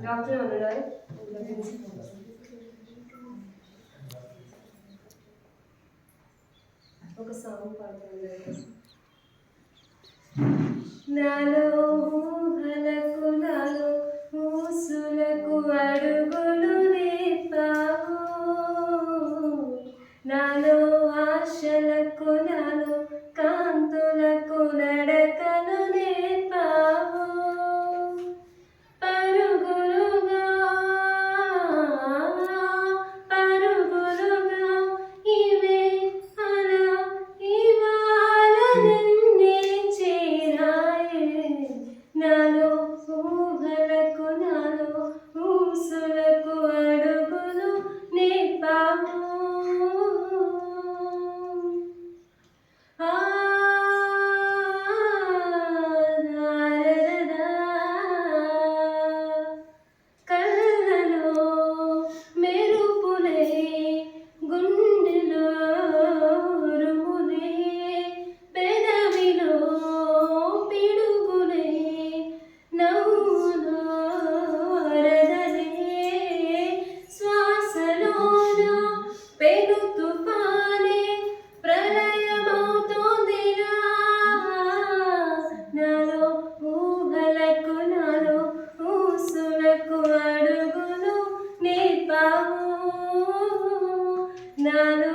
doctor ఉన్నాడు ఒక song పాడుతుంది నాలో ఊహలకు నాలో ఊసులకు అడుగులు నేర్పావు నాలో ఆశలకు నాలో కాంతులకు నడకను నేర్పావు పరుగులుగా పరుగులుగా ఇవే అలా ఇవాళ నిన్నే చేరాయే నాలో ఊహలకు నాలో ఊసులకు అడుగులు నేర్పావు కళ్ళలో మెరుపులే గుండెలో ఉరుములే పెదవిలో పిడుగులే నవ్వులో వరదలే శ్వాసలోన పెను తుఫానే ప్రళయమవుతోందిరా నాలో ఊహలకు నాలో ఊసులకు అడుగులు నేర్పావు నాలో